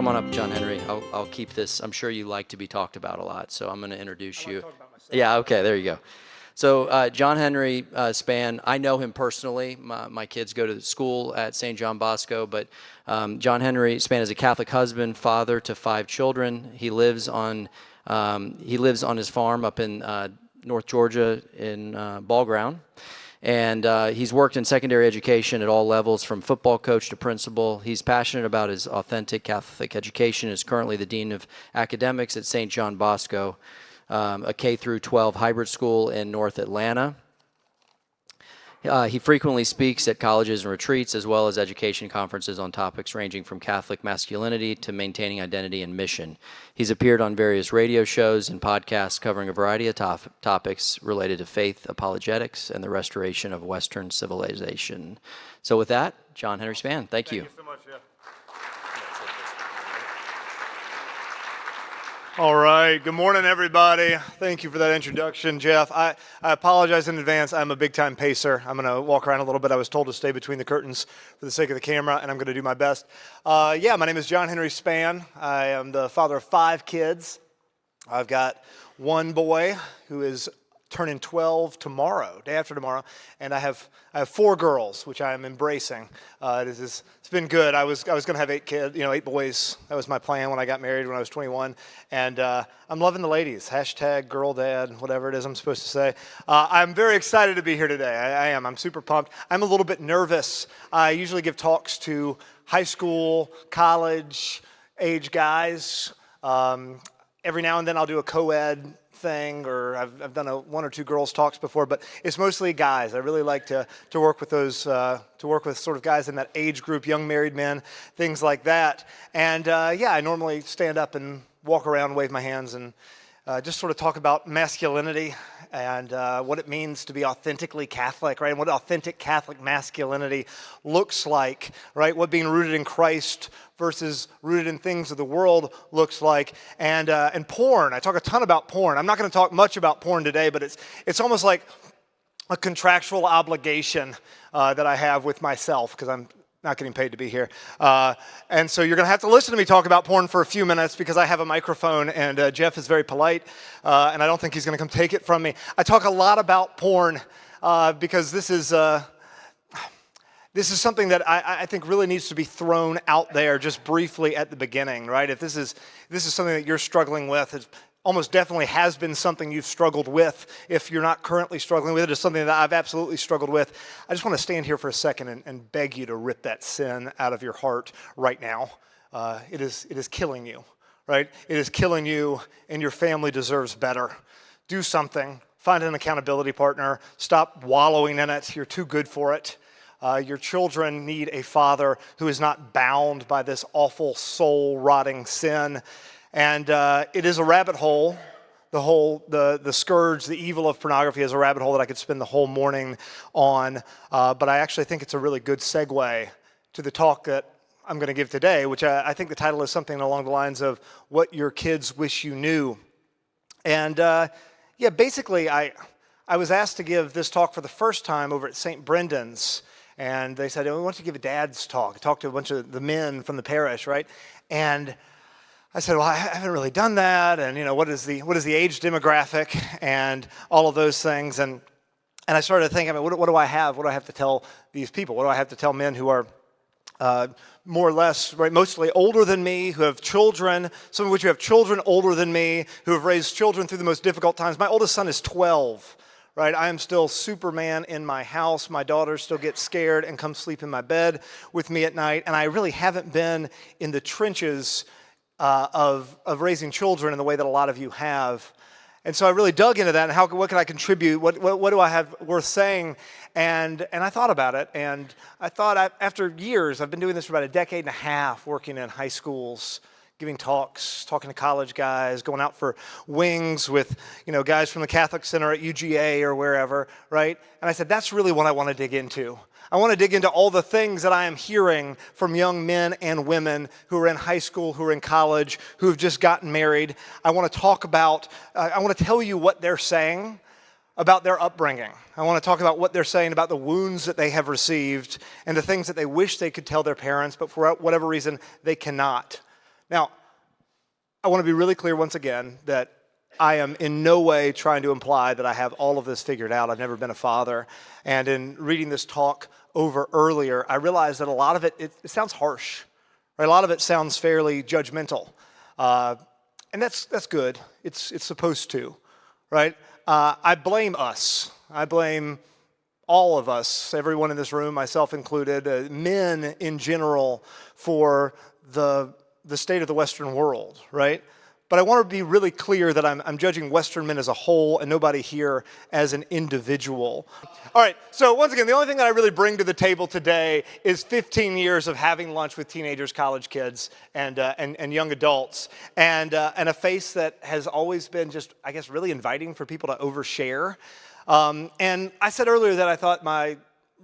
come on up, John Henry. I'll keep this. I'm sure you like to be talked about a lot, so I'm going to introduce you. Talk about myself. Yeah, okay, there you go. So John Henry Spann, I know him personally. My kids go to school at St. John Bosco, but John Henry Spann is a Catholic husband, father to 5 children. He lives on his farm up in North Georgia in Ball Ground. And he's worked in secondary education at all levels, from football coach to principal. He's passionate about his authentic Catholic education, is currently the Dean of Academics at St. John Bosco, a K-12 hybrid school in North Atlanta. He frequently speaks at colleges and retreats, as well as education conferences on topics ranging from Catholic masculinity to maintaining identity and mission. He's appeared on various radio shows and podcasts covering a variety of topics related to faith, apologetics, and the restoration of Western civilization. So with that, John Henry Spann, thank you. Thank you so much, Jeff. All right. Good morning, everybody. Thank you for that introduction, Jeff. I apologize in advance. I'm a big-time pacer. I'm going to walk around a little bit. I was told to stay between the curtains for the sake of the camera, and I'm going to do my best. My name is John Henry Spann. I am the father of 5 kids. I've got one boy who is turning 12 tomorrow, day after tomorrow, and I have 4 girls, which I am embracing. It's been good. I was going to have 8 boys. That was my plan when I got married when I was 21, and I'm loving the ladies. # girl dad, whatever it is I'm supposed to say. I'm very excited to be here today. I am. I'm super pumped. I'm a little bit nervous. I usually give talks to high school, college age guys. Every now and then I'll do a co-ed thing, or I've done 1 or 2 girls talks before, but it's mostly guys. I really like to work with those, to work with sort of guys in that age group, young married men, things like that. And I normally stand up and walk around, wave my hands, and just sort of talk about masculinity and what it means to be authentically Catholic, right? And what authentic Catholic masculinity looks like, right? What being rooted in Christ versus rooted in things of the world looks like, and porn. I talk a ton about porn. I'm not going to talk much about porn today, but it's almost like a contractual obligation that I have with myself, because I'm not getting paid to be here. And so you're going to have to listen to me talk about porn for a few minutes, because I have a microphone, and Jeff is very polite, and I don't think he's going to come take it from me. I talk a lot about porn because this is something that I think really needs to be thrown out there just briefly at the beginning, right? If this is something that you're struggling with, it almost definitely has been something you've struggled with. If you're not currently struggling with it, it's something that I've absolutely struggled with. I just want to stand here for a second and beg you to rip that sin out of your heart right now. It is killing you, right? It is killing you, and your family deserves better. Do something. Find an accountability partner. Stop wallowing in it. You're too good for it. Your children need a father who is not bound by this awful soul-rotting sin. And it is a rabbit hole. The scourge, the evil of pornography is a rabbit hole that I could spend the whole morning on. But I actually think it's a really good segue to the talk that I'm going to give today, which I think the title is something along the lines of What Your Kids Wish You Knew. And basically I was asked to give this talk for the first time over at St. Brendan's. And they said, we want you to give a dad's talk to a bunch of the men from the parish, right? And I said, well, I haven't really done that, and what is the age demographic, and all of those things, and I started thinking, what do I have? What do I have to tell these people? What do I have to tell men who are more or less, right, mostly older than me, who have children, some of which who have children older than me, who have raised children through the most difficult times. My oldest son is 12. Right, I am still Superman in my house. My daughters still get scared and come sleep in my bed with me at night. And I really haven't been in the trenches of raising children in the way that a lot of you have. And so I really dug into that, and what can I contribute? What do I have worth saying? And I thought about it, and I thought after years, I've been doing this for about a decade and a half, working in high schools, giving talks, talking to college guys, going out for wings with, guys from the Catholic Center at UGA or wherever, right? And I said, that's really what I want to dig into. I want to dig into all the things that I am hearing from young men and women who are in high school, who are in college, who have just gotten married. I want to I want to tell you what they're saying about their upbringing. I want to talk about what they're saying about the wounds that they have received and the things that they wish they could tell their parents, but for whatever reason, they cannot. Now, I want to be really clear once again that I am in no way trying to imply that I have all of this figured out. I've never been a father. And in reading this talk over earlier, I realized that a lot of it sounds harsh. Right? A lot of it sounds fairly judgmental. And that's good. It's supposed to, right? I blame us. I blame all of us, everyone in this room, myself included, men in general, for the state of the Western world, right? But I want to be really clear that I'm judging Western men as a whole and nobody here as an individual. All right, so once again, the only thing that I really bring to the table today is 15 years of having lunch with teenagers, college kids, and young adults, and a face that has always been just, I guess, really inviting for people to overshare. And I said earlier that I thought my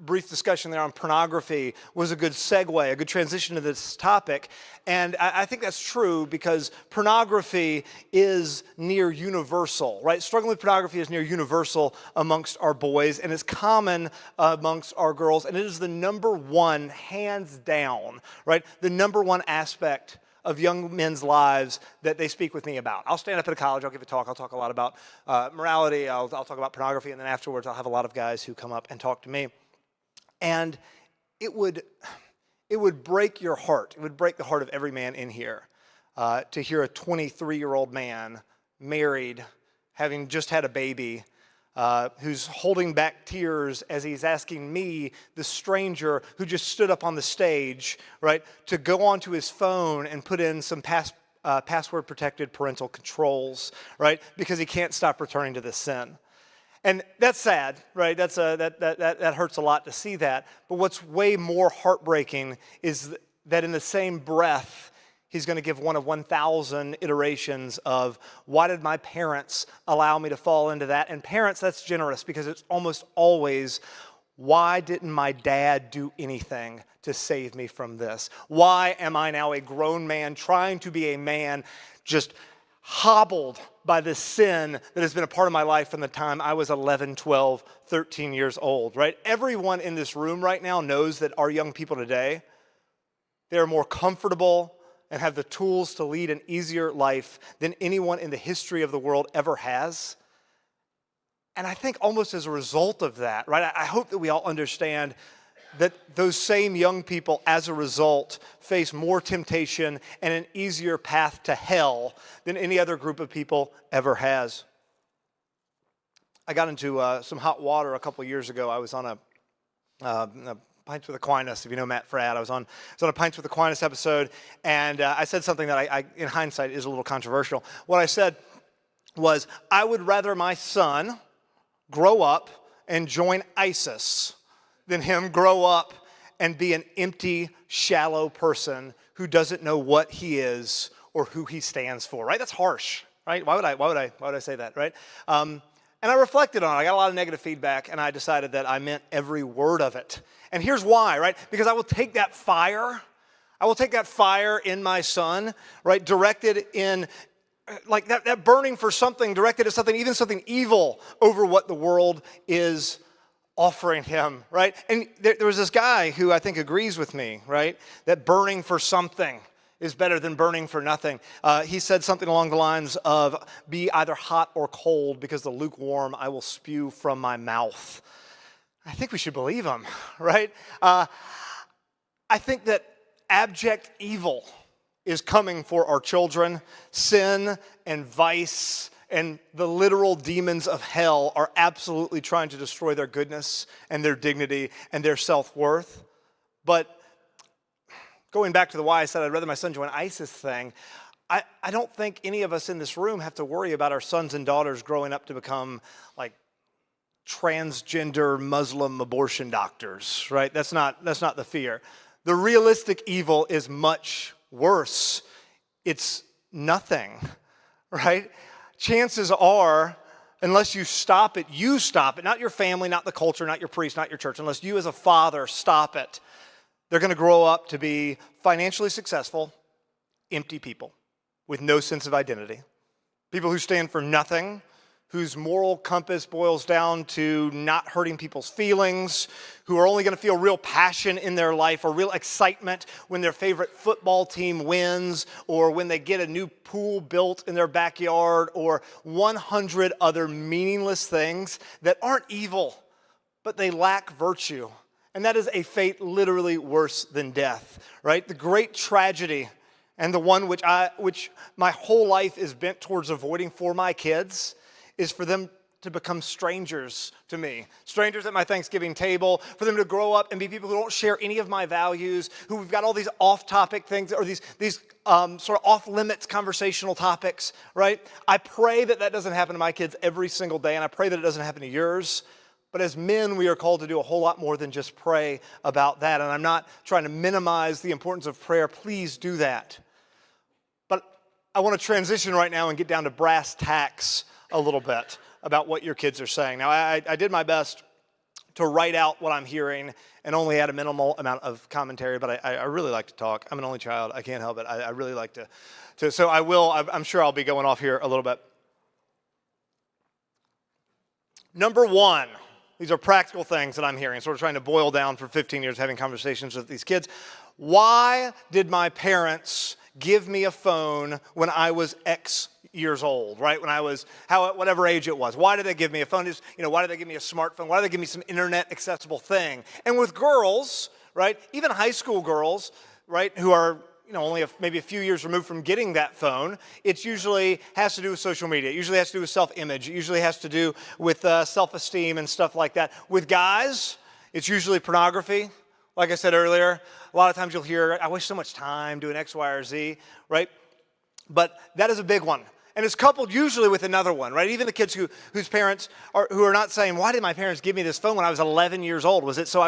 brief discussion there on pornography was a good segue, a good transition to this topic. And I think that's true because pornography is near universal, right? Struggling with pornography is near universal amongst our boys, and it's common amongst our girls, and it is the number one, hands down, right? The number one aspect of young men's lives that they speak with me about. I'll stand up at a college, I'll give a talk, I'll talk a lot about morality, I'll talk about pornography, and then afterwards I'll have a lot of guys who come up and talk to me. And it would break your heart. It would break the heart of every man in here to hear a 23-year-old man, married, having just had a baby, who's holding back tears as he's asking me, the stranger who just stood up on the stage, right, to go onto his phone and put in some password-protected parental controls, right, because he can't stop returning to this sin. And that's sad, right? That hurts a lot to see that. But what's way more heartbreaking is that in the same breath, he's going to give one of 1,000 iterations of, why did my parents allow me to fall into that? And parents, that's generous because it's almost always, why didn't my dad do anything to save me from this? Why am I now a grown man trying to be a man, just hobbled by this sin that has been a part of my life from the time I was 11, 12, 13 years old, right? Everyone in this room right now knows that our young people today, they're more comfortable and have the tools to lead an easier life than anyone in the history of the world ever has. And I think almost as a result of that, right, I hope that we all understand that those same young people, as a result, face more temptation and an easier path to hell than any other group of people ever has. I got into some hot water a couple years ago. I was on a Pints with Aquinas, if you know Matt Fradd. I was on a Pints with Aquinas episode, and I said something that I, in hindsight, is a little controversial. What I said was, I would rather my son grow up and join ISIS than him grow up and be an empty, shallow person who doesn't know what he is or who he stands for, right? That's harsh, right? Why would I say that, right? And I reflected on it. I got a lot of negative feedback, and I decided that I meant every word of it. And here's why, right? Because I will take that fire in my son, right, directed in, like that burning for something, directed at something, even something evil over what the world is offering him, right? And there was this guy who I think agrees with me, right? That burning for something is better than burning for nothing. He said something along the lines of, be either hot or cold, because the lukewarm I will spew from my mouth. I think we should believe him, right? I think that abject evil is coming for our children. Sin and vice and the literal demons of hell are absolutely trying to destroy their goodness and their dignity and their self-worth. But going back to the why I said I'd rather my son join ISIS thing, I don't think any of us in this room have to worry about our sons and daughters growing up to become like transgender Muslim abortion doctors, right? That's not the fear. The realistic evil is much worse. It's nothing, right? Chances are, unless you stop it, not your family, not the culture, not your priest, not your church, unless you as a father stop it, they're going to grow up to be financially successful, empty people with no sense of identity. People who stand for nothing, whose moral compass boils down to not hurting people's feelings, who are only going to feel real passion in their life or real excitement when their favorite football team wins or when they get a new pool built in their backyard or 100 other meaningless things that aren't evil, but they lack virtue. And that is a fate literally worse than death, right? The great tragedy and the one which my whole life is bent towards avoiding for my kids is for them to become strangers to me. Strangers at my Thanksgiving table, for them to grow up and be people who don't share any of my values, who we've got all these off-topic things or these sort of off-limits conversational topics, right? I pray that doesn't happen to my kids every single day, and I pray that it doesn't happen to yours. But as men, we are called to do a whole lot more than just pray about that. And I'm not trying to minimize the importance of prayer. Please do that. But I want to transition right now and get down to brass tacks a little bit about what your kids are saying. Now, I did my best to write out what I'm hearing and only add a minimal amount of commentary, but I really like to talk. I'm an only child. I can't help it. I really like to. So I will. I'm sure I'll be going off here a little bit. Number one. These are practical things that I'm hearing, sort of trying to boil down for 15 years having conversations with these kids. Why did my parents give me a phone when I was X years old, right? When I was whatever age it was. Why did they give me a phone? Why did they give me a smartphone? Why did they give me some internet accessible thing? And with girls, right, even high school girls, right, who are only maybe a few years removed from getting that phone, it usually has to do with social media. It usually has to do with self-image. It usually has to do with self-esteem and stuff like that. With guys, it's usually pornography. Like I said earlier, a lot of times you'll hear, I waste so much time doing X, Y, or Z, right? But that is a big one. And it's coupled usually with another one, right? Even the kids whose parents who are not saying, why did my parents give me this phone when I was 11 years old? Was it so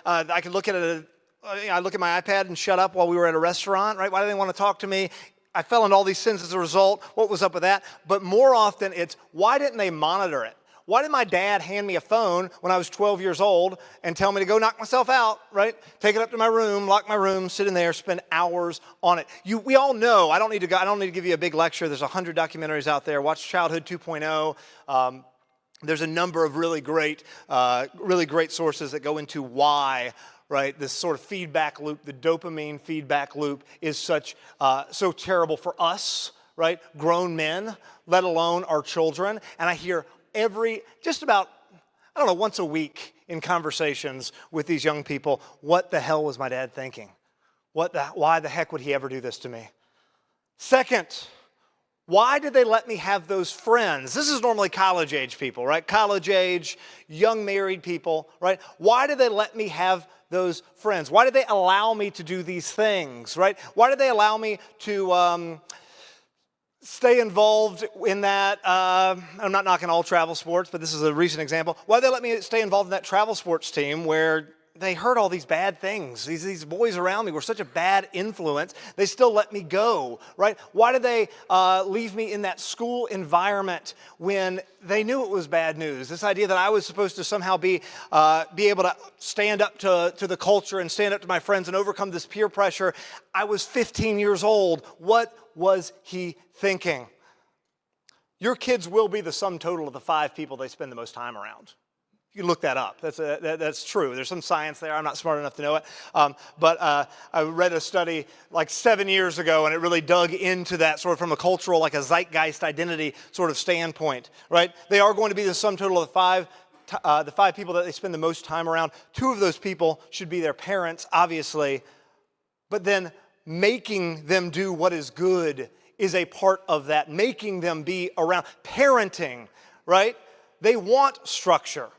I could look at it I look at my iPad and shut up while we were at a restaurant, right? Why do they want to talk to me? I fell into all these sins as a result. What was up with that? But more often it's, why didn't they monitor it? Why did my dad hand me a phone when I was 12 years old and tell me to go knock myself out, right? Take it up to my room, lock my room, sit in there, spend hours on it. We all know, I don't need to give you a big lecture. There's 100 documentaries out there. Watch Childhood 2.0. There's a number of really great sources that go into why, right, this sort of feedback loop, the dopamine feedback loop is so terrible for us, right, grown men, let alone our children. And I hear just about, once a week in conversations with these young people, what the hell was my dad thinking? Why the heck would he ever do this to me? Second, why did they let me have those friends? This is normally college-age people, right? College-age, young married people, right? Why did they let me have those friends? Why did they allow me to do these things, right? Why did they allow me to stay involved in that? I'm not knocking all travel sports, but this is a recent example. Why did they let me stay involved in that travel sports team where they heard all these bad things? These boys around me were such a bad influence. They still let me go, right? Why did they leave me in that school environment when they knew it was bad news? This idea that I was supposed to somehow be able to stand up to the culture and stand up to my friends and overcome this peer pressure. I was 15 years old. What was he thinking? Your kids will be the sum total of the 5 people they spend the most time around. You can look that up. That's true. There's some science there. I'm not smart enough to know it. But I read a study like 7 years ago, and it really dug into that sort of from a cultural, like a zeitgeist identity sort of standpoint, right? They are going to be the sum total of the 5 people that they spend the most time around. 2 of those people should be their parents, obviously. But then making them do what is good is a part of that. Making them be around. Parenting, right? They want structure.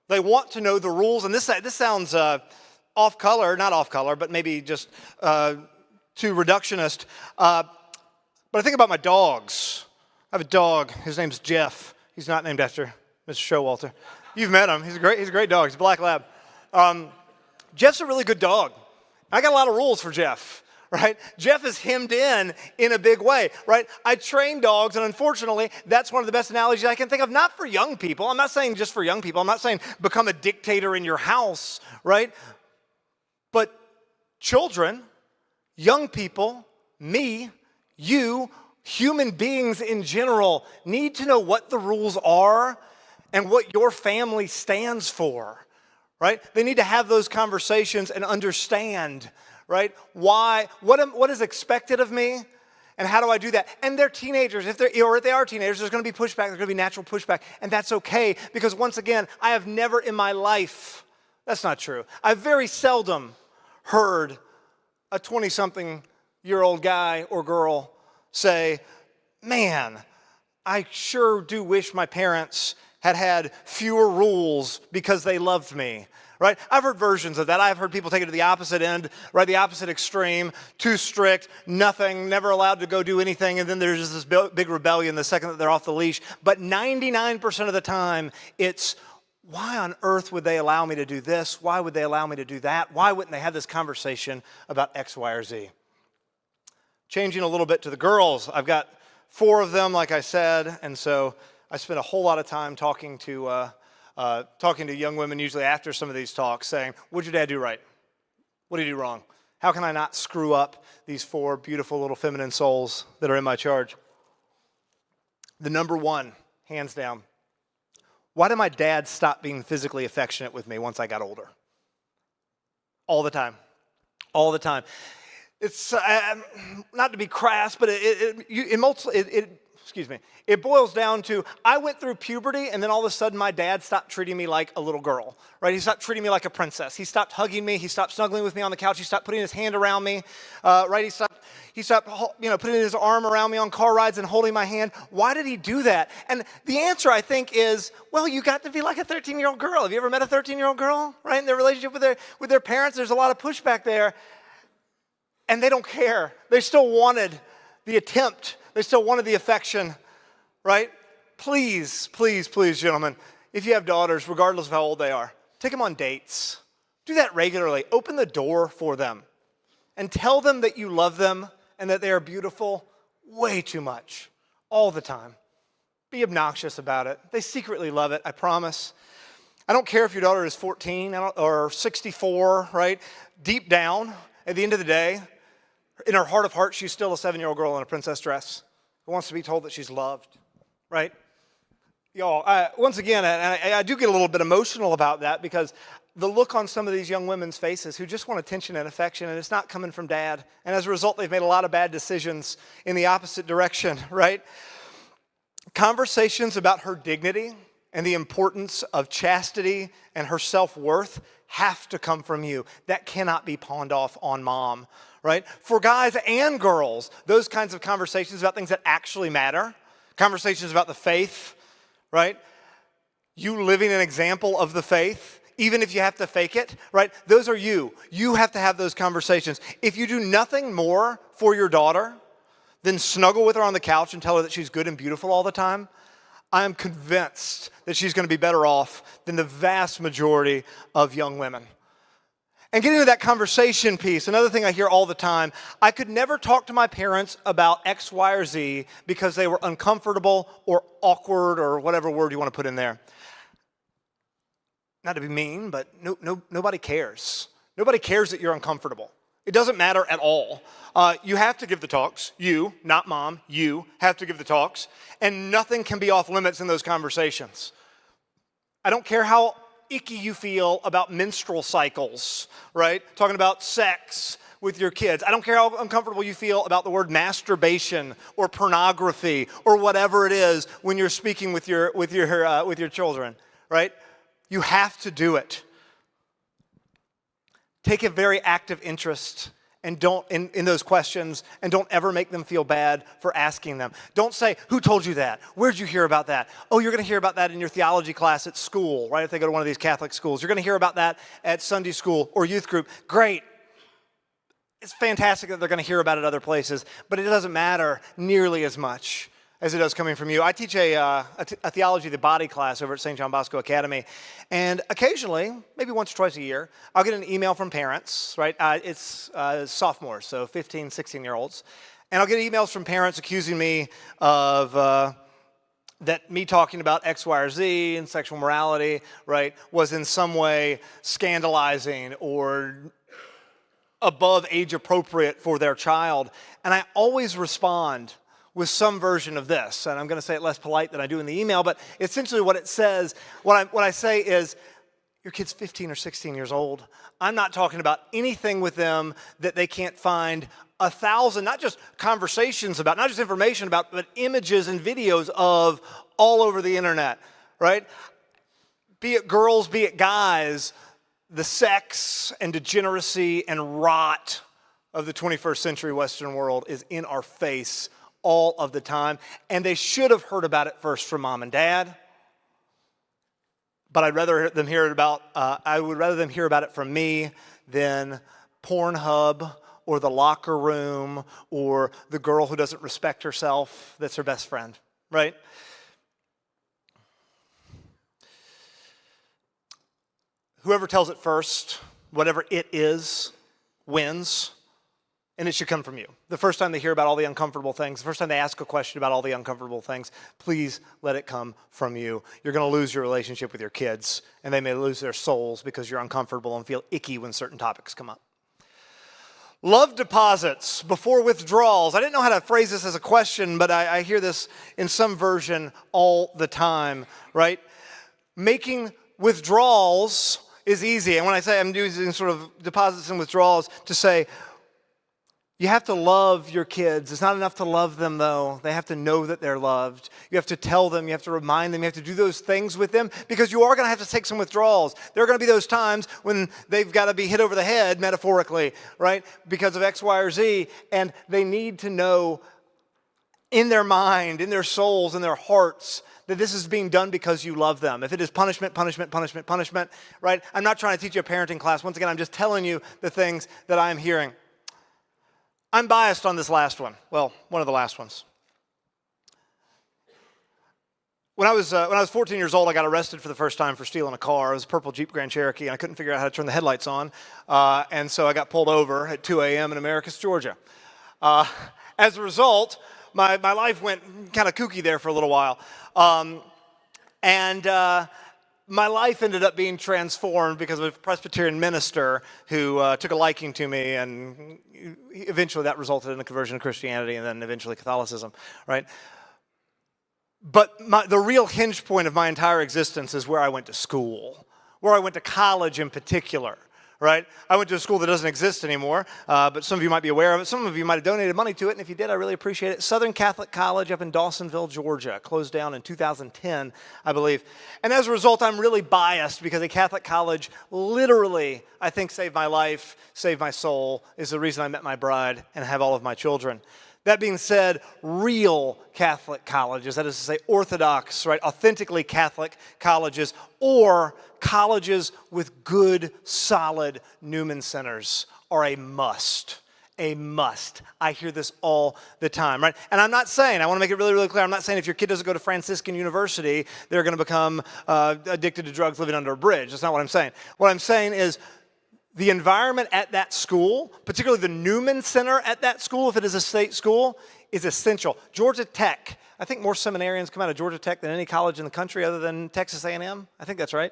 They want to know the rules, and this sounds off color, not off color, but maybe just too reductionist. But I think about my dogs. I have a dog. His name's Jeff. He's not named after Mr. Showalter. You've met him. He's a great dog. He's a black lab. Jeff's a really good dog. I got a lot of rules for Jeff. Right? Jeff is hemmed in a big way, right? I train dogs, and unfortunately, that's one of the best analogies I can think of, not for young people. I'm not saying just for young people. I'm not saying become a dictator in your house, right? But children, young people, me, you human beings in general need to know what the rules are and what your family stands for, right? They need to have those conversations and understand, right? What is expected of me, and how do I do that? And they're teenagers. If they are teenagers, there's going to be pushback. There's going to be natural pushback, and that's okay, because once again, I have never in my life, that's not true, I've very seldom heard a 20-something-year-old guy or girl say, man, I sure do wish my parents had fewer rules because they loved me, right? I've heard versions of that. I've heard people take it to the opposite end, right? The opposite extreme, too strict, nothing, never allowed to go do anything, and then there's just this big rebellion the second that they're off the leash. But 99% of the time, it's, why on earth would they allow me to do this? Why would they allow me to do that? Why wouldn't they have this conversation about X, Y, or Z? Changing a little bit to the girls, I've got 4 of them, like I said, and so I spend a whole lot of time talking to young women, usually after some of these talks, saying, what'd your dad do right? What did he do wrong? How can I not screw up these 4 beautiful little feminine souls that are in my charge? The number one, hands down, why did my dad stop being physically affectionate with me once I got older? All the time. All the time. It's not to be crass, but it boils down to, I went through puberty, and then all of a sudden my dad stopped treating me like a little girl, right? He stopped treating me like a princess. He stopped hugging me. He stopped snuggling with me on the couch. He stopped putting his hand around me, right? He stopped putting his arm around me on car rides and holding my hand. Why did he do that? And the answer, I think, is, well, you got to be like a 13-year-old girl. Have you ever met a 13-year-old girl, right? In their relationship with their parents, there's a lot of pushback there. And they don't care. They still wanted the attempt. They still wanted the affection, right? Please, please, please, gentlemen, if you have daughters, regardless of how old they are, take them on dates. Do that regularly. Open the door for them. And tell them that you love them and that they are beautiful way too much, all the time. Be obnoxious about it. They secretly love it, I promise. I don't care if your daughter is 14 or 64, right? Deep down, at the end of the day, in her heart of hearts, she's still a 7-year-old girl in a princess dress who wants to be told that she's loved, right? Y'all, once again, I do get a little bit emotional about that, because the look on some of these young women's faces who just want attention and affection, and it's not coming from dad. And as a result, they've made a lot of bad decisions in the opposite direction, right? Conversations about her dignity and the importance of chastity and her self-worth have to come from you. That cannot be pawned off on mom, right? For guys and girls, those kinds of conversations about things that actually matter, conversations about the faith, right? You living an example of the faith, even if you have to fake it, right? Those are you. You have to have those conversations. If you do nothing more for your daughter than snuggle with her on the couch and tell her that she's good and beautiful all the time, I am convinced that she's going to be better off than the vast majority of young women. And getting to that conversation piece, another thing I hear all the time, I could never talk to my parents about X, Y, or Z because they were uncomfortable or awkward or whatever word you want to put in there. Not to be mean, but nobody cares. Nobody cares that you're uncomfortable. It doesn't matter at all. You have to give the talks. You, not mom, you have to give the talks. And nothing can be off limits in those conversations. I don't care how icky you feel about menstrual cycles, right? Talking about sex with your kids. I don't care how uncomfortable you feel about the word masturbation or pornography or whatever it is when you're speaking with your children, right? You have to do it. Take a very active interest and don't in those questions, and don't ever make them feel bad for asking them. Don't say, who told you that? Where'd you hear about that? Oh, you're going to hear about that in your theology class at school, right? If they go to one of these Catholic schools. You're going to hear about that at Sunday school or youth group. Great. It's fantastic that they're going to hear about it other places, but it doesn't matter nearly as much as it does coming from you. I teach a theology of the body class over at St. John Bosco Academy, and occasionally, maybe once or twice a year, I'll get an email from parents, right? It's sophomores, so 15, 16-year-olds, and I'll get emails from parents accusing me of that me talking about X, Y, or Z and sexual morality, right, was in some way scandalizing or above age appropriate for their child. And I always respond with some version of this. And I'm going to say it less polite than I do in the email, but essentially what it says, what I say is, your kid's 15 or 16 years old. I'm not talking about anything with them that they can't find 1,000, not just conversations about, not just information about, but images and videos of all over the internet, right? Be it girls, be it guys, the sex and degeneracy and rot of the 21st century Western world is in our face all of the time. And they should have heard about it first from mom and dad. But I would rather them hear about it from me than Pornhub or the locker room or the girl who doesn't respect herself that's her best friend, right? Whoever tells it first, whatever it is, wins. And it should come from you. The first time they hear about all the uncomfortable things, the first time they ask a question about all the uncomfortable things, please let it come from you. You're going to lose your relationship with your kids, and they may lose their souls because you're uncomfortable and feel icky when certain topics come up. Love deposits before withdrawals. I didn't know how to phrase this as a question, but I hear this in some version all the time, right? Making withdrawals is easy. And when I say I'm using sort of deposits and withdrawals to say, you have to love your kids. It's not enough to love them, though. They have to know that they're loved. You have to tell them. You have to remind them. You have to do those things with them because you are going to have to take some withdrawals. There are going to be those times when they've got to be hit over the head, metaphorically, right, because of X, Y, or Z, and they need to know in their mind, in their souls, in their hearts, that this is being done because you love them. If it is punishment, punishment, punishment, punishment, right? I'm not trying to teach you a parenting class. Once again, I'm just telling you the things that I'm hearing. I'm biased on this last one. Well, one of the last ones. When I was 14 years old, I got arrested for the first time for stealing a car. It was a purple Jeep Grand Cherokee, and I couldn't figure out how to turn the headlights on. And so I got pulled over at 2 a.m. in Americus, Georgia. As a result, my life went kind of kooky there for a little while. My life ended up being transformed because of a Presbyterian minister who took a liking to me, and eventually that resulted in a conversion to Christianity and then eventually Catholicism, right? But the real hinge point of my entire existence is where I went to school, where I went to college in particular, right? I went to a school that doesn't exist anymore, but some of you might be aware of it. Some of you might have donated money to it, and if you did, I really appreciate it. Southern Catholic College up in Dawsonville, Georgia, closed down in 2010, I believe. And as a result, I'm really biased because a Catholic college literally, I think, saved my life, saved my soul, is the reason I met my bride and have all of my children. That being said, real Catholic colleges, that is to say Orthodox, right, authentically Catholic colleges, or colleges with good, solid Newman centers are a must. A must. I hear this all the time, right? And I'm not saying, I want to make it really, really clear, I'm not saying if your kid doesn't go to Franciscan University, they're going to become addicted to drugs living under a bridge. That's not what I'm saying. What I'm saying is, the environment at that school, particularly the Newman Center at that school, if it is a state school, is essential. Georgia Tech, I think more seminarians come out of Georgia Tech than any college in the country other than Texas A&M. I think that's right.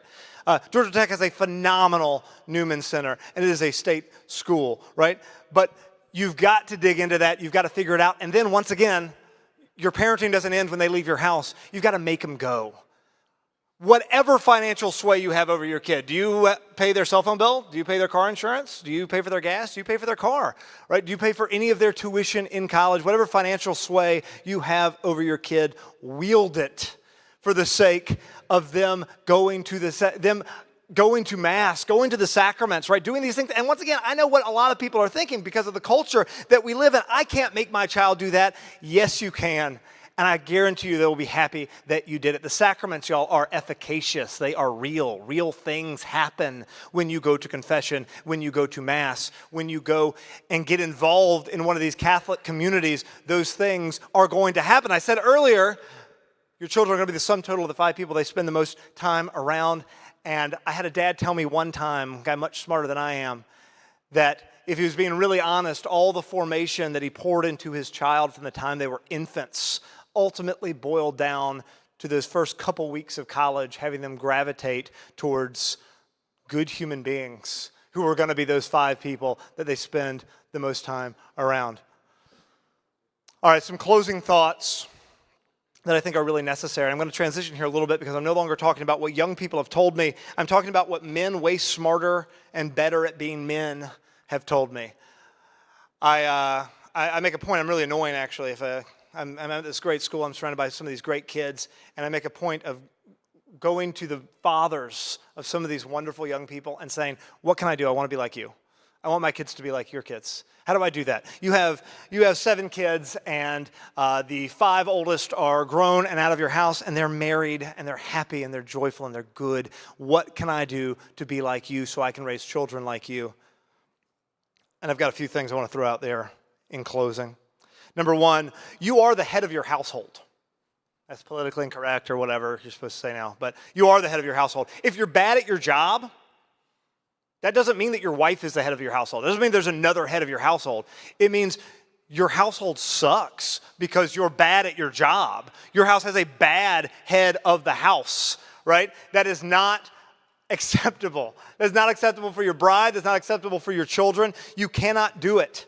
Georgia Tech has a phenomenal Newman Center, and it is a state school, right? But you've got to dig into that. You've got to figure it out. And then once again, your parenting doesn't end when they leave your house. You've got to make them go. Whatever financial sway you have over your kid, do you pay their cell phone bill? Do you pay their car insurance? Do you pay for their gas? Do you pay for their car? Right? Do you pay for any of their tuition in college? Whatever financial sway you have over your kid, wield it for the sake of them going to Mass, going to the sacraments, right? Doing these things. And once again, I know what a lot of people are thinking because of the culture that we live in. I can't make my child do that. Yes, you can. And I guarantee you they will be happy that you did it. The sacraments, y'all, are efficacious. They are real. Real things happen when you go to confession, when you go to Mass, when you go and get involved in one of these Catholic communities. Those things are going to happen. I said earlier, your children are going to be the sum total of the 5 people they spend the most time around. And I had a dad tell me one time, a guy much smarter than I am, that if he was being really honest, all the formation that he poured into his child from the time they were infants ultimately boiled down to those first couple weeks of college, having them gravitate towards good human beings who are going to be those 5 people that they spend the most time around. All right, some closing thoughts that I think are really necessary. I'm going to transition here a little bit because I'm no longer talking about what young people have told me. I'm talking about what men way smarter and better at being men have told me. I make a point. I'm really annoying, actually. If I'm at this great school, I'm surrounded by some of these great kids, and I make a point of going to the fathers of some of these wonderful young people and saying, what can I do? I want to be like you. I want my kids to be like your kids. How do I do that? You have 7 kids, and the 5 oldest are grown and out of your house, and they're married, and they're happy, and they're joyful, and they're good. What can I do to be like you so I can raise children like you? And I've got a few things I want to throw out there in closing. Number 1, you are the head of your household. That's politically incorrect or whatever you're supposed to say now, but you are the head of your household. If you're bad at your job, that doesn't mean that your wife is the head of your household. It doesn't mean there's another head of your household. It means your household sucks because you're bad at your job. Your house has a bad head of the house, right? That is not acceptable. That's not acceptable for your bride. That's not acceptable for your children. You cannot do it.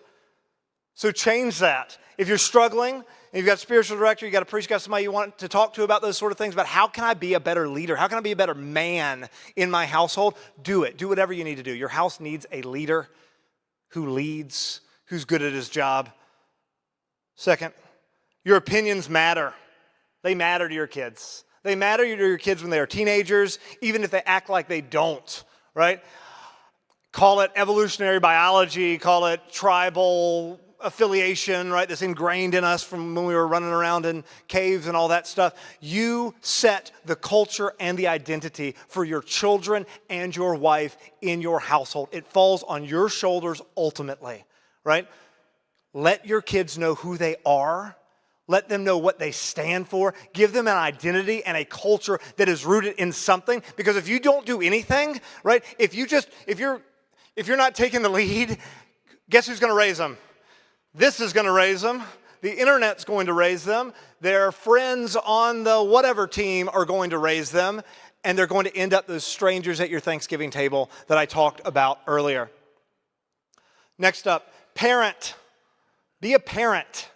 So change that. If you're struggling, and you've got a spiritual director, you've got a priest, you've got somebody you want to talk to about those sort of things, about how can I be a better leader? How can I be a better man in my household? Do it. Do whatever you need to do. Your house needs a leader who leads, who's good at his job. Second, your opinions matter. They matter to your kids. They matter to your kids when they are teenagers, even if they act like they don't, right? Call it evolutionary biology, call it tribal affiliation, right, that's ingrained in us from when we were running around in caves and all that stuff. You set the culture and the identity for your children and your wife in your household. It falls on your shoulders ultimately, right? Let your kids know who they are. Let them know what they stand for. Give them an identity and a culture that is rooted in something. Because if you don't do anything, right, if you're not taking the lead, guess who's going to raise them? This is going to raise them. The internet's going to raise them. Their friends on the whatever team are going to raise them. And they're going to end up those strangers at your Thanksgiving table that I talked about earlier. Next up, parent. Be a parent.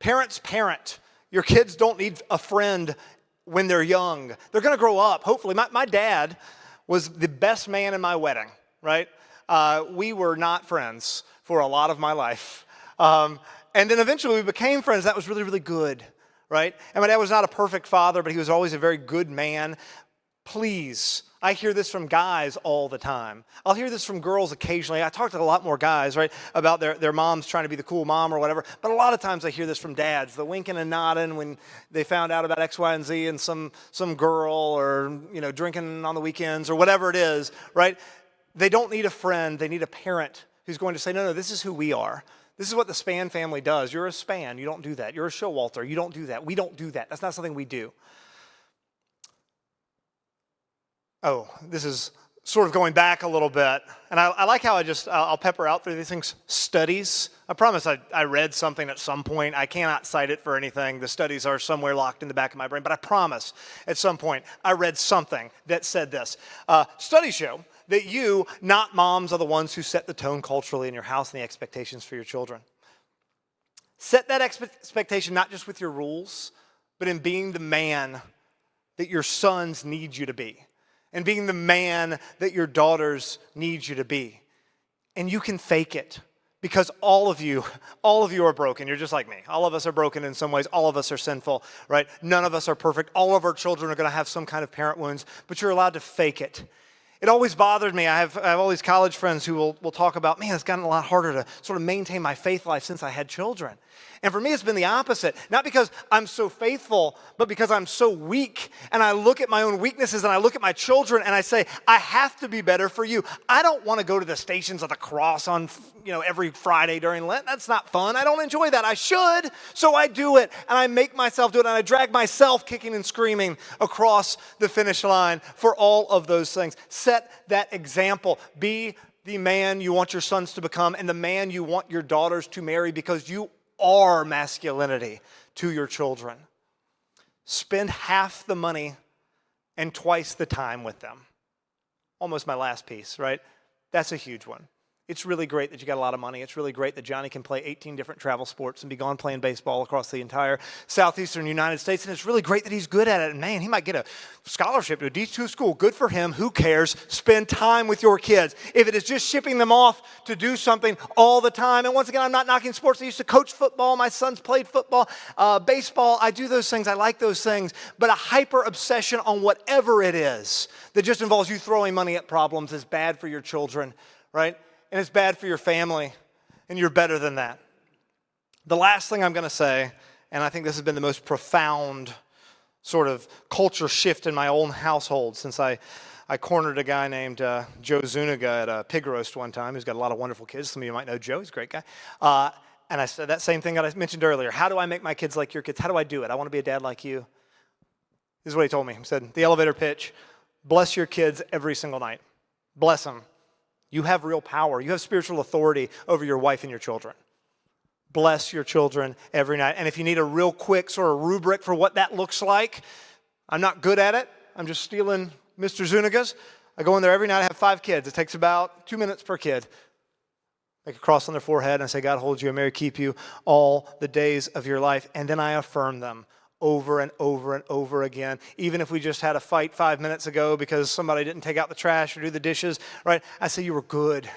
Parents parent. Your kids don't need a friend when they're young. They're going to grow up, hopefully. My dad was the best man in my wedding, right? We were not friends for a lot of my life. And then eventually we became friends. That was really, really good, right? And my dad was not a perfect father, but he was always a very good man. Please, I hear this from guys all the time. I'll hear this from girls occasionally. I talk to a lot more guys, right, about their moms trying to be the cool mom or whatever. But a lot of times I hear this from dads, the winking and nodding when they found out about X, Y, and Z and some girl or, drinking on the weekends or whatever it is, right? They don't need a friend. They need a parent who's going to say, no, this is who we are. This is what the Spann family does. You're a Spann. You don't do that. You're a Showalter. You don't do that. We don't do that. That's not something we do. Oh, this is sort of going back a little bit. And I like how I'll pepper out through these things. Studies. I promise I read something at some point. I cannot cite it for anything. The studies are somewhere locked in the back of my brain. But I promise at some point I read something that said this. Studies show that you, not moms, are the ones who set the tone culturally in your house and the expectations for your children. Set that expectation not just with your rules, but in being the man that your sons need you to be, and being the man that your daughters need you to be. And you can fake it, because all of you are broken. You're just like me. All of us are broken in some ways. All of us are sinful, right? None of us are perfect. All of our children are going to have some kind of parent wounds, but you're allowed to fake it. It always bothered me. I have all these college friends who will talk about, man, it's gotten a lot harder to sort of maintain my faith life since I had children. And for me, it's been the opposite. Not because I'm so faithful, but because I'm so weak. And I look at my own weaknesses and I look at my children and I say, I have to be better for you. I don't want to go to the Stations of the Cross on, every Friday during Lent. That's not fun. I don't enjoy that. I should, so I do it. And I make myself do it. And I drag myself kicking and screaming across the finish line for all of those things. Set that example. Be the man you want your sons to become and the man you want your daughters to marry, because you are masculinity to your children. Spend half the money and twice the time with them. Almost my last piece, right? That's a huge one. It's really great that you got a lot of money. It's really great that Johnny can play 18 different travel sports and be gone playing baseball across the entire southeastern United States. And it's really great that he's good at it. And man, he might get a scholarship to a D2 school. Good for him. Who cares? Spend time with your kids. If it is just shipping them off to do something all the time. And once again, I'm not knocking sports. I used to coach football. My sons played football, baseball. I do those things. I like those things. But a hyper obsession on whatever it is that just involves you throwing money at problems is bad for your children, right? And it's bad for your family, and you're better than that. The last thing I'm going to say, and I think this has been the most profound sort of culture shift in my own household since I cornered a guy named Joe Zuniga at a pig roast one time, who's got a lot of wonderful kids. Some of you might know Joe. He's a great guy. And I said that same thing that I mentioned earlier. How do I make my kids like your kids? How do I do it? I want to be a dad like you. This is what he told me. He said, the elevator pitch, bless your kids every single night. Bless them. You have real power. You have spiritual authority over your wife and your children. Bless your children every night. And if you need a real quick sort of rubric for what that looks like, I'm not good at it. I'm just stealing Mr. Zuniga's. I go in there every night. I have 5 kids. It takes about 2 minutes per kid. Make a cross on their forehead and I say, God hold you and may He keep you all the days of your life. And then I affirm them over and over and over again. Even if we just had a fight 5 minutes ago because somebody didn't take out the trash or do the dishes, right? I say, you were good.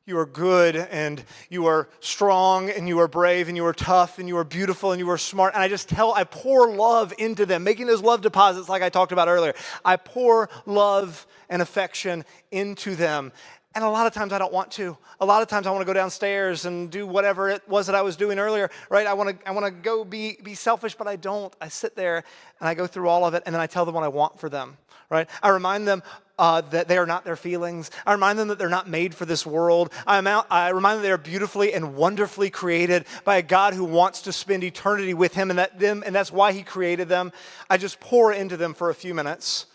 You are good and you are strong and you are brave and you are tough and you are beautiful and you are smart. And I pour love into them, making those love deposits like I talked about earlier. I pour love and affection into them. And a lot of times I don't want to. A lot of times I want to go downstairs and do whatever it was that I was doing earlier, right? I want to go be selfish, but I don't. I sit there and I go through all of it, and then I tell them what I want for them, right? I remind them that they are not their feelings. I remind them that they're not made for this world. I remind them they are beautifully and wonderfully created by a God who wants to spend eternity with Him, and that's why He created them. I just pour into them for a few minutes.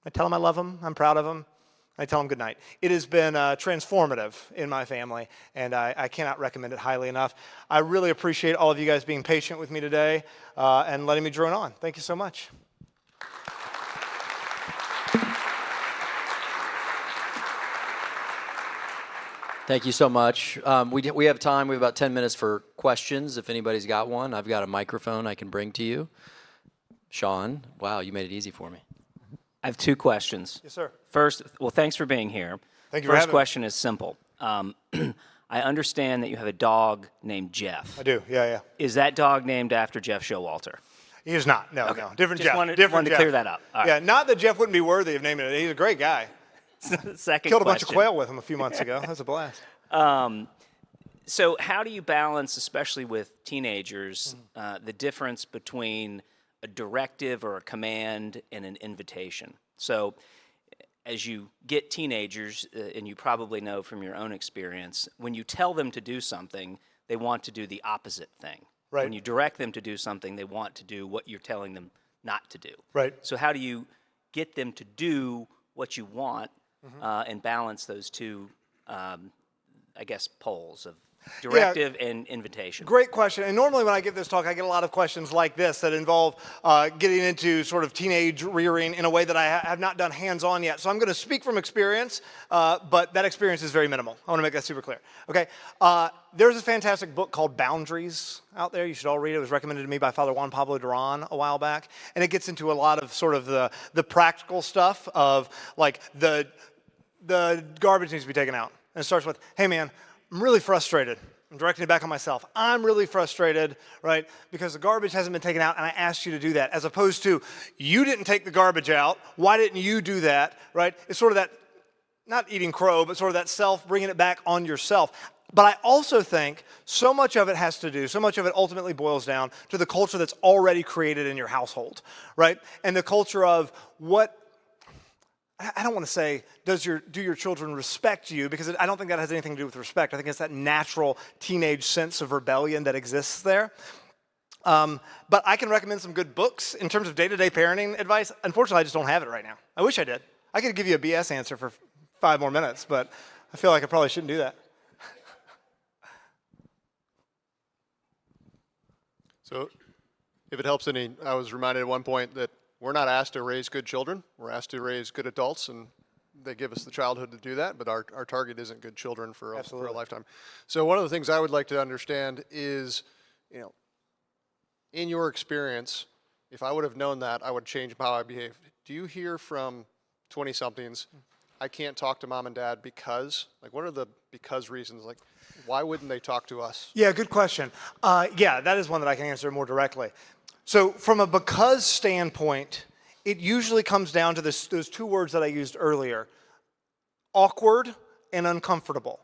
I tell them I love them. I'm proud of them. I tell them good night. It has been transformative in my family, and I cannot recommend it highly enough. I really appreciate all of you guys being patient with me today and letting me drone on. Thank you so much. Thank you so much. We have time. We have about 10 minutes for questions. If anybody's got one, I've got a microphone I can bring to you. Sean, wow, you made it easy for me. I have 2 questions. Yes, sir. First, well, thanks for being here. Thank you for having me. First question is simple. I understand that you have a dog named Jeff. I do, yeah. Is that dog named after Jeff Showalter? He is not, no. Different Just Jeff. wanted Different to Jeff. clear that up. All right. Yeah, not that Jeff wouldn't be worthy of naming it. He's a great guy. Second Killed a bunch question. of quail with him a few months ago. That was a blast. So how do you balance, especially with teenagers, the difference between a directive or a command and an invitation? So as you get teenagers, and you probably know from your own experience, when you tell them to do something, they want to do the opposite thing. Right. When you direct them to do something, they want to do what you're telling them not to do. Right. So how do you get them to do what you want and balance those two, poles of directive and invitation? Great question. And normally when I give this talk, I get a lot of questions like this that involve getting into sort of teenage rearing in a way that I have not done hands-on yet. So I'm going to speak from experience, but that experience is very minimal. I want to make that super clear. Okay. There's a fantastic book called Boundaries out there. You should all read it. It was recommended to me by Father Juan Pablo Duran a while back. And it gets into a lot of sort of the practical stuff of like the garbage needs to be taken out. And it starts with, hey man, I'm really frustrated. I'm directing it back on myself. I'm really frustrated, right? Because the garbage hasn't been taken out and I asked you to do that. As opposed to, you didn't take the garbage out. Why didn't you do that, right? It's sort of that, not eating crow, but sort of that self, bringing it back on yourself. But I also think so much of it ultimately boils down to the culture that's already created in your household, right? And the culture of what, I don't want to say, do your children respect you? Because I don't think that has anything to do with respect. I think it's that natural teenage sense of rebellion that exists there. But I can recommend some good books in terms of day-to-day parenting advice. Unfortunately, I just don't have it right now. I wish I did. I could give you a BS answer for 5 more minutes, but I feel like I probably shouldn't do that. So if it helps any, I was reminded at one point that we're not asked to raise good children. We're asked to raise good adults, and they give us the childhood to do that, but our target isn't good children for a Absolutely. lifetime. So one of the things I would like to understand is, in your experience, if I would have known that, I would change how I behave. Do you hear from 20-somethings, I can't talk to mom and dad because? Like, what are the because reasons? Like, why wouldn't they talk to us? Yeah, good question. Yeah, that is one that I can answer more directly. So from a because standpoint, it usually comes down to those two words that I used earlier, awkward and uncomfortable,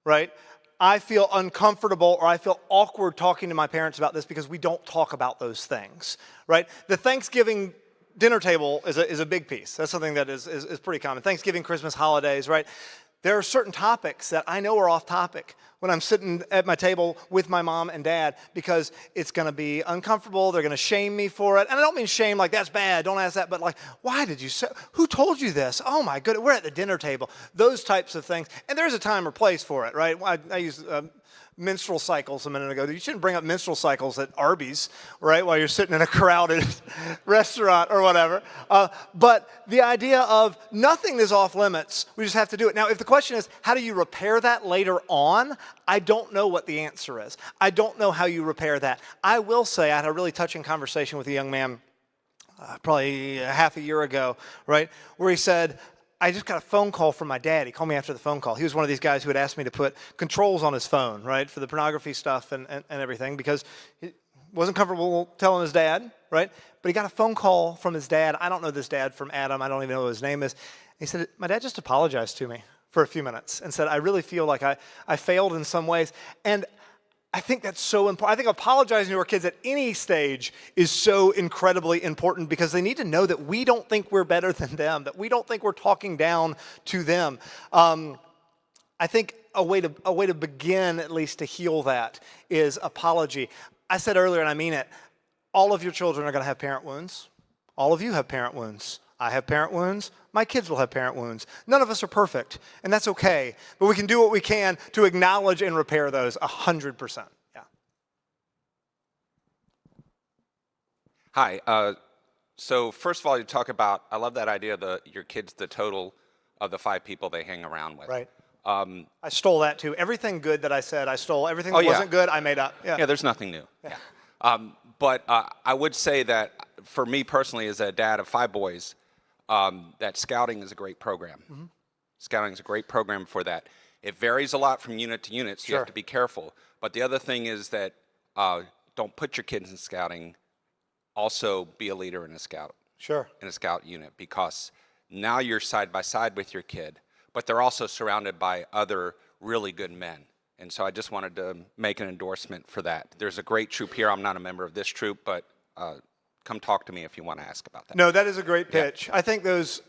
right? I feel uncomfortable or I feel awkward talking to my parents about this because we don't talk about those things, right? The Thanksgiving dinner table is a big piece. That's something that is pretty common. Thanksgiving, Christmas, holidays, right? There are certain topics that I know are off topic when I'm sitting at my table with my mom and dad because it's going to be uncomfortable. They're going to shame me for it. And I don't mean shame like that's bad. Don't ask that. But like, why did you say, who told you this? Oh my goodness, we're at the dinner table. Those types of things. And there's a time or place for it, right? I use menstrual cycles a minute ago. You shouldn't bring up menstrual cycles at Arby's, right, while you're sitting in a crowded restaurant or whatever. But the idea of nothing is off limits. We just have to do it. Now, if the question is, how do you repair that later on? I don't know what the answer is. I don't know how you repair that. I will say I had a really touching conversation with a young man probably half a year ago, right, where he said, I just got a phone call from my dad. He called me after the phone call. He was one of these guys who had asked me to put controls on his phone, right, for the pornography stuff and everything because he wasn't comfortable telling his dad, right? But he got a phone call from his dad. I don't know this dad from Adam. I don't even know what his name is. He said, my dad just apologized to me for a few minutes and said, I really feel like I failed in some ways. And I think that's so important. I think apologizing to our kids at any stage is so incredibly important because they need to know that we don't think we're better than them, that we don't think we're talking down to them. I think a way to begin, at least to heal that, is apology. I said earlier, and I mean it, all of your children are going to have parent wounds. All of you have parent wounds. I have parent wounds. My kids will have parent wounds. None of us are perfect, and that's okay. But we can do what we can to acknowledge and repair those 100%. Yeah. Hi. So first of all, you talk about, I love that idea of your kids, the total of the 5 people they hang around with. Right. I stole that too. Everything good that I said, I stole. Everything that yeah. wasn't good, I made up. Yeah. Yeah, there's nothing new. Yeah. But I would say that for me personally, as a dad of 5 boys, that scouting is a great program. Mm-hmm. Scouting is a great program for that. It varies a lot from unit to unit, so you have to be careful. But the other thing is that don't put your kids in scouting. Also be a leader in a scout. Sure. In a scout unit, because now you're side by side with your kid, but they're also surrounded by other really good men. And so I just wanted to make an endorsement for that. There's a great troop here. I'm not a member of this troop, but come talk to me if you want to ask about that. No, that is a great pitch. I think those,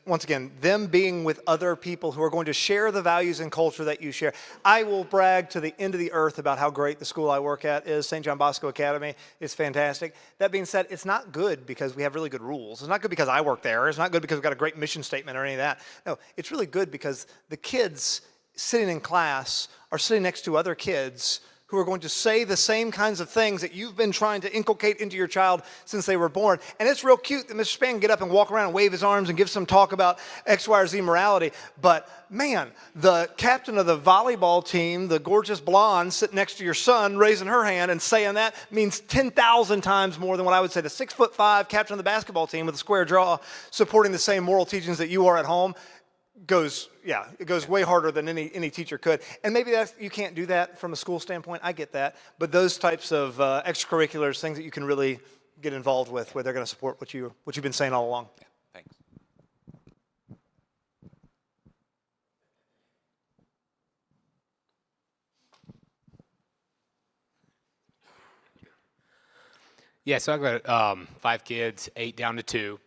once again, them being with other people who are going to share the values and culture that you share. I will brag to the end of the earth about how great the school I work at is. St. John Bosco Academy is fantastic. That being said, it's not good because we have really good rules. It's not good because I work there. It's not good because we've got a great mission statement or any of that. No, it's really good because the kids sitting in class are sitting next to other kids who are going to say the same kinds of things that you've been trying to inculcate into your child since they were born. And it's real cute that Mr. Spann can get up and walk around and wave his arms and give some talk about X, Y, or Z morality. But man, the captain of the volleyball team, the gorgeous blonde sitting next to your son, raising her hand and saying that means 10,000 times more than what I would say. The 6'5" captain of the basketball team with a square jaw supporting the same moral teachings that you are at home goes way harder than any teacher could. And maybe you can't do that from a school standpoint. I get that. But those types of extracurriculars, things that you can really get involved with, where they're going to support what you've been saying all along. Yeah, thanks. Yeah, so I've got 5 kids, 8 down to 2.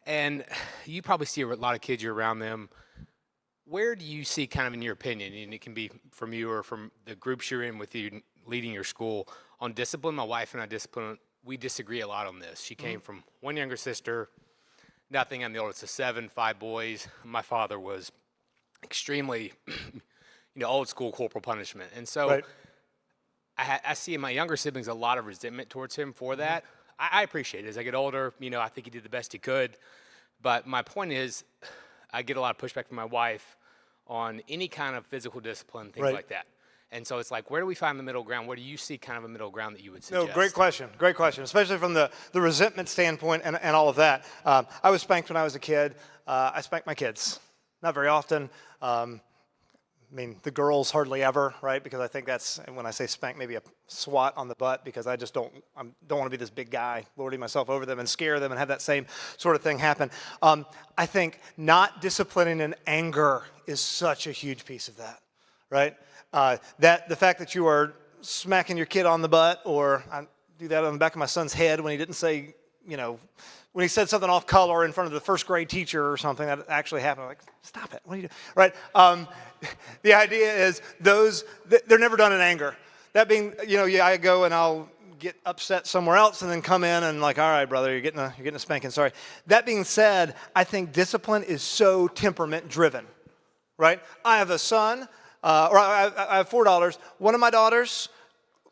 And you probably see a lot of kids, you're around them. Where do you see, kind of in your opinion, and it can be from you or from the groups you're in with you leading your school, on discipline? My wife and I we disagree a lot on this. She came from one younger sister, nothing. I'm the oldest of 7, 5 boys. My father was extremely, old school corporal punishment. And so Right. I see in my younger siblings a lot of resentment towards him for that. I appreciate it. As I get older, I think he did the best he could. But my point is, I get a lot of pushback from my wife on any kind of physical discipline, things Right. like that. And so it's like, where do we find the middle ground? Where do you see kind of a middle ground that you would suggest? No, great question, especially from the resentment standpoint and all of that. I was spanked when I was a kid. I spank my kids. Not very often. I mean, the girls hardly ever, right? Because I think that's, when I say spank, maybe a swat on the butt, because I just don't want to be this big guy lording myself over them and scare them and have that same sort of thing happen. I think not disciplining in anger is such a huge piece of that, right? That the fact that you are smacking your kid on the butt, or I do that on the back of my son's head when he didn't say, when he said something off color in front of the first grade teacher or something, that actually happened. I'm like, stop it, what are you doing, right? The idea is they're never done in anger. That being, I go and I'll get upset somewhere else and then come in and like, all right, brother, you're getting a spanking, sorry. That being said, I think discipline is so temperament driven, right? I have a son, or I have 4 daughters. One of my daughters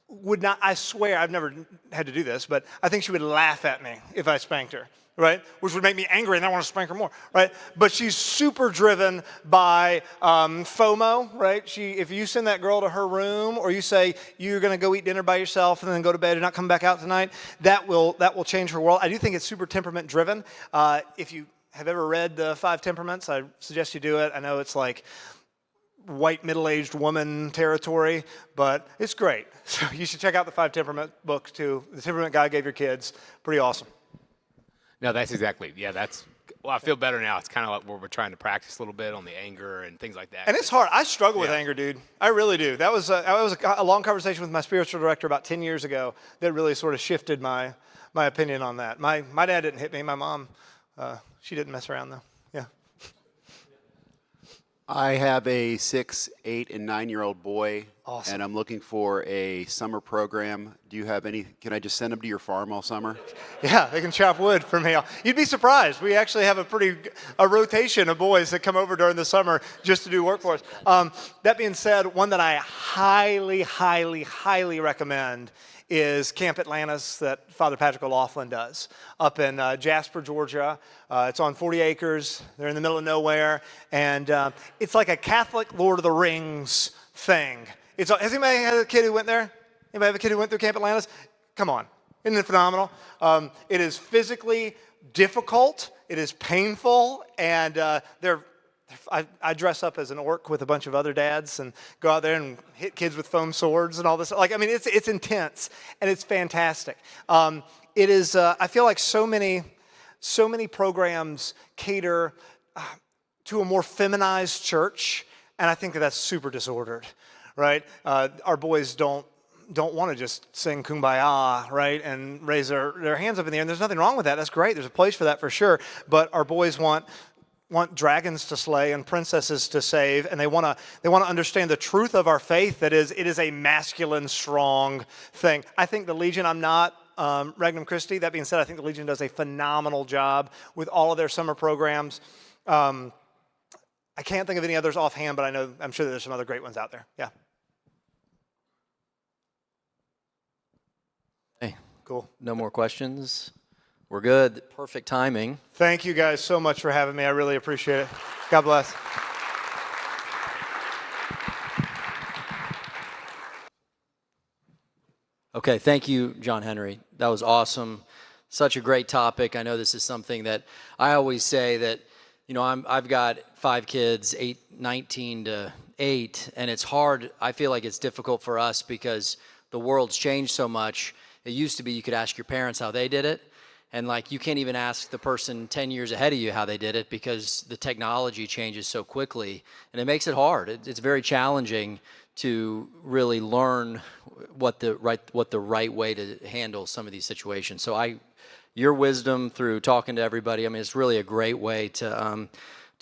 would not, I swear, I've never had to do this, but I think she would laugh at me if I spanked her, right? Which would make me angry and I want to spank her more, right? But she's super driven by FOMO, right? If you send that girl to her room, or you say you're going to go eat dinner by yourself and then go to bed and not come back out tonight, that will change her world. I do think it's super temperament driven. If you have ever read the 5 Temperaments, I suggest you do it. I know it's like white middle-aged woman territory, but it's great. So you should check out the 5 Temperament books too. The Temperament God Gave Your Kids, pretty awesome. No, that's exactly. Yeah, well, I feel better now. It's kind of like where we're trying to practice a little bit on the anger and things like that. And it's hard. I struggle with anger, dude. I really do. That was a long conversation with my spiritual director about 10 years ago that really sort of shifted my opinion on that. My dad didn't hit me. My mom, she didn't mess around though. Yeah. I have a 6, 8, and 9-year-old boy, Awesome. and I'm looking for a summer program. Do you have any? Can I just send them to your farm all summer? Yeah, they can chop wood for me. You'd be surprised. We actually have a rotation of boys that come over during the summer just to do work for us. That being said, one that I highly, highly, highly recommend is Camp Atlantis that Father Patrick O'Loughlin does up in Jasper, Georgia. It's on 40 acres. They're in the middle of nowhere. And it's like a Catholic Lord of the Rings thing. Has anybody had a kid who went there? Anybody have a kid who went through Camp Atlantis? Come on. Isn't it phenomenal? It is physically difficult. It is painful. And I dress up as an orc with a bunch of other dads and go out there and hit kids with foam swords and all this. It's intense and it's fantastic. It is. I feel like so many programs cater to a more feminized church, and I think that's super disordered, right? Our boys don't want to just sing Kumbaya, right, and raise their hands up in the air. And there's nothing wrong with that. That's great. There's a place for that for sure. But our boys want dragons to slay and princesses to save, and they want to understand the truth of our faith, that it is a masculine, strong thing. I think the Legion, I'm not Regnum Christi. That being said, I think the Legion does a phenomenal job with all of their summer programs. I can't think of any others offhand, but I'm sure that there's some other great ones out there. Yeah. Hey, Cool. no more questions? We're good. Perfect timing. Thank you guys so much for having me. I really appreciate it. God bless. Okay, thank you, John Henry. That was awesome. Such a great topic. I know this is something that I always say that, I've got 5 kids, 19 to 8, and it's hard. I feel like it's difficult for us because the world's changed so much. It used to be you could ask your parents how they did it, and you can't even ask the person 10 years ahead of you how they did it because the technology changes so quickly, and it makes it hard. It's very challenging to really learn what the right way to handle some of these situations. So your wisdom through talking to everybody, it's really a great way to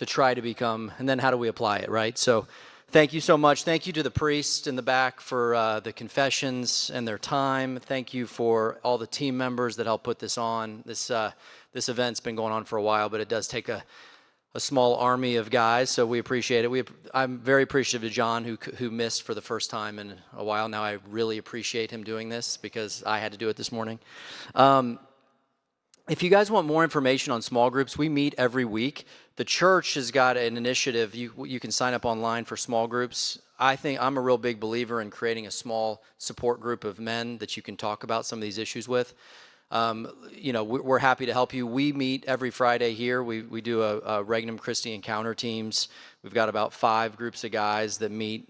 try to become, and then how do we apply it, right? So thank you so much. Thank you to the priests in the back for the confessions and their time. Thank you for all the team members that helped put this on. This event's been going on for a while, but it does take a small army of guys, so we appreciate it. I'm very appreciative of John, who missed for the first time in a while. Now I really appreciate him doing this because I had to do it this morning. if you guys want more information on small groups, we meet every week. The church has got an initiative. You can sign up online for small groups. I think I'm a real big believer in creating a small support group of men that you can talk about some of these issues with. We're happy to help you. We meet every Friday here. We do a Regnum Christi Encounter teams. We've got about 5 groups of guys that meet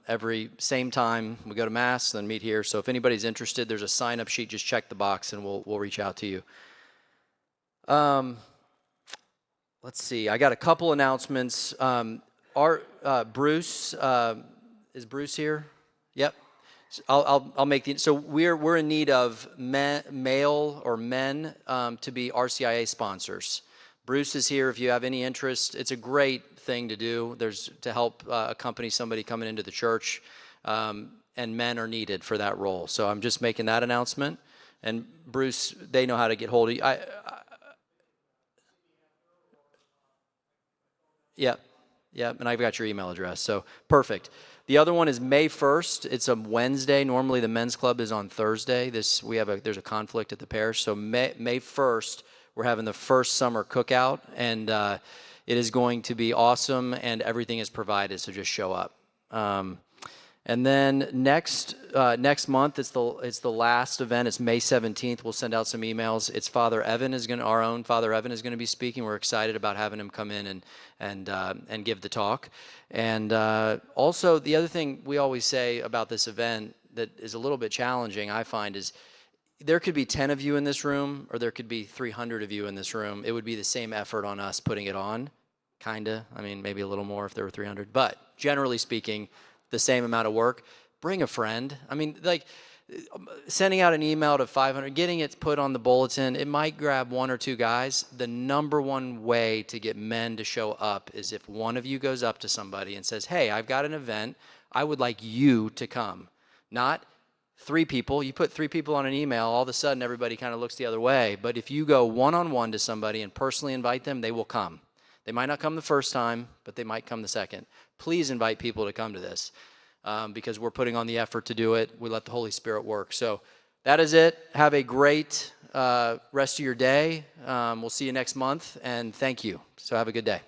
every same time. We go to Mass, then meet here. So if anybody's interested, there's a sign-up sheet. Just check the box, and we'll reach out to you. Let's see. I got a couple announcements. Bruce, is Bruce here? Yep. I'll make the. So we're in need of male or men to be RCIA sponsors. Bruce is here if you have any interest. It's a great thing to do. There's to help accompany somebody coming into the church, and men are needed for that role. So I'm just making that announcement. And Bruce, they know how to get hold of you. Yep, and I've got your email address, so perfect. The other one is May 1st. It's a Wednesday. Normally the men's club is on Thursday. There's a conflict at the parish, so May 1st we're having the first summer cookout, and it is going to be awesome, and everything is provided, so just show up. And then next month it's the last event. It's May 17th. We'll send out some emails. It's our own Father Evan is going to be speaking. We're excited about having him come in and give the talk. And also the other thing we always say about this event that is a little bit challenging, I find, is there could be 10 of you in this room, or there could be 300 of you in this room. It would be the same effort on us putting it on, kinda. I mean, maybe a little more if there were 300, but generally speaking, the same amount of work. Bring a friend. I mean, like sending out an email to 500, getting it put on the bulletin, it might grab 1 or 2 guys. The number one way to get men to show up is if one of you goes up to somebody and says, hey, I've got an event. I would like you to come. Not 3 people. You put 3 people on an email, all of a sudden everybody kind of looks the other way. But if you go one-on-one to somebody and personally invite them, they will come. They might not come the first time, but they might come the second. Please invite people to come to this because we're putting on the effort to do it. We let the Holy Spirit work. So that is it. Have a great rest of your day. We'll see you next month, and thank you. So have a good day.